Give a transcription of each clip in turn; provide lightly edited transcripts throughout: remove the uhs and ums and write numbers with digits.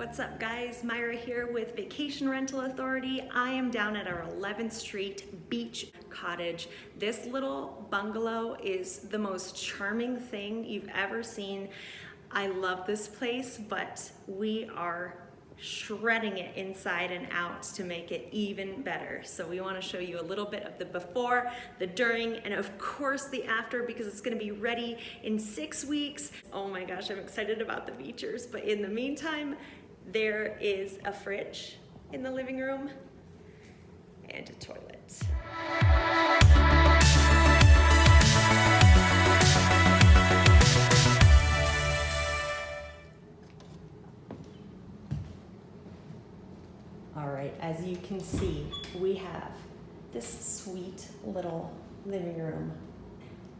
What's up guys, Myra here with Vacation Rental Authority. I am down at our 11th Street Beach Cottage. This little bungalow is the most charming thing you've ever seen. I love this place, but we are shredding it inside and out to make it even better. So we want to show you a little bit of the before, the during, and of course the after, because it's going to be ready in 6 weeks. Oh my gosh, I'm excited about the features, but in the meantime, there is a fridge in the living room and a toilet. All right, as you can see, we have this sweet little living room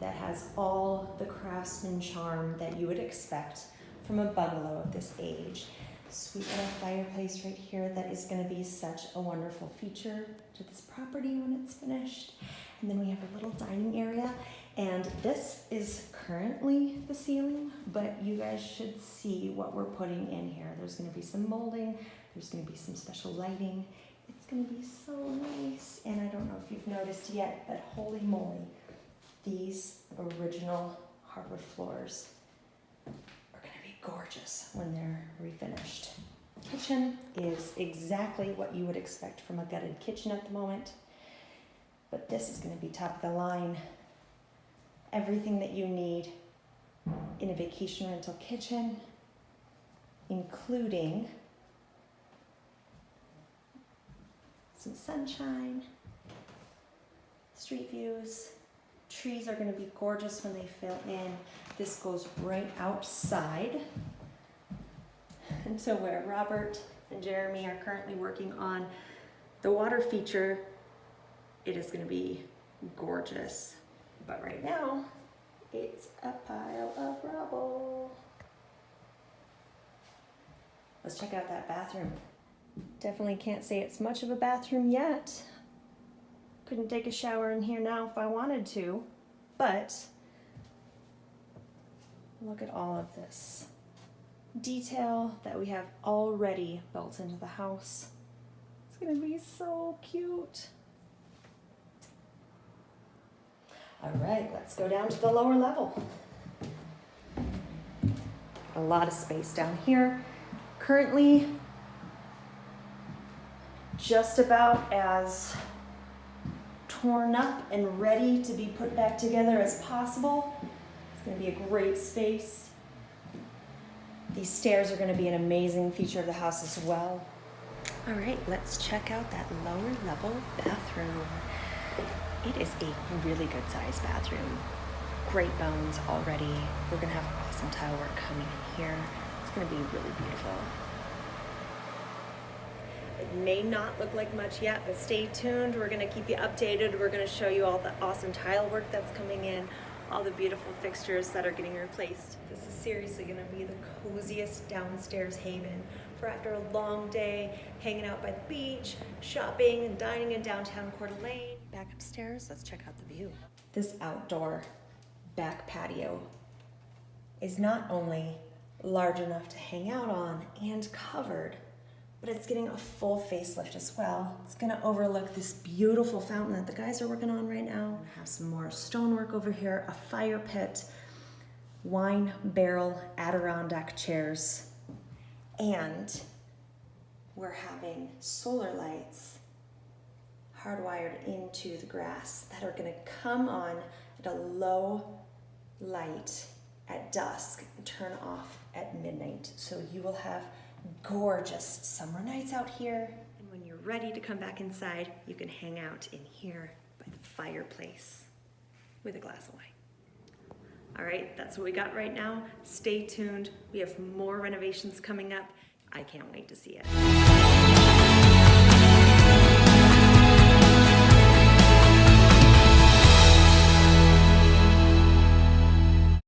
that has all the craftsman charm that you would expect from a bungalow of this age. Sweet little fireplace right here that is going to be such a wonderful feature to this property when it's finished. And then we have a little dining area, and this is currently the ceiling, but you guys should see what we're putting in here. There's going to be some molding, there's going to be some special lighting. It's going to be so nice. And I don't know if you've noticed yet, but holy moly, these original hardwood floors gorgeous when they're refinished. Kitchen is exactly what you would expect from a gutted kitchen at the moment, but this is going to be top of the line. Everything that you need in a vacation rental kitchen, including some sunshine, street views. Trees are going to be gorgeous when they fill in. This goes right outside. And so where Robert and Jeremy are currently working on the water feature, it is going to be gorgeous. But right now, it's a pile of rubble. Let's check out that bathroom. Definitely can't say it's much of a bathroom yet. Couldn't take a shower in here now if I wanted to, but look at all of this detail that we have already built into the house. It's gonna be so cute. All right, let's go down to the lower level. A lot of space down here. Currently, just about as torn up and ready to be put back together as possible. It's going to be a great space. These stairs are going to be an amazing feature of the house as well. All right, let's check out that lower level bathroom. It is a really good sized bathroom. Great bones already. We're going to have awesome tile work coming in here. It's going to be really beautiful. It may not look like much yet, but stay tuned. We're going to keep you updated. We're going to show you all the awesome tile work that's coming in, all the beautiful fixtures that are getting replaced. This is seriously going to be the coziest downstairs haven for after a long day hanging out by the beach, shopping and dining in downtown Coeur d'Alene. Back upstairs, let's check out the view. This outdoor back patio is not only large enough to hang out on and covered, but it's getting a full facelift as well. It's gonna overlook this beautiful fountain that the guys are working on right now. Have some more stonework over here, a fire pit, wine barrel Adirondack chairs, and we're having solar lights hardwired into the grass that are gonna come on at a low light at dusk and turn off at midnight. So you will have gorgeous summer nights out here. And when you're ready to come back inside, you can hang out in here by the fireplace with a glass of wine. All right, that's what we got right now. Stay tuned. We have more renovations coming up. I can't wait to see it.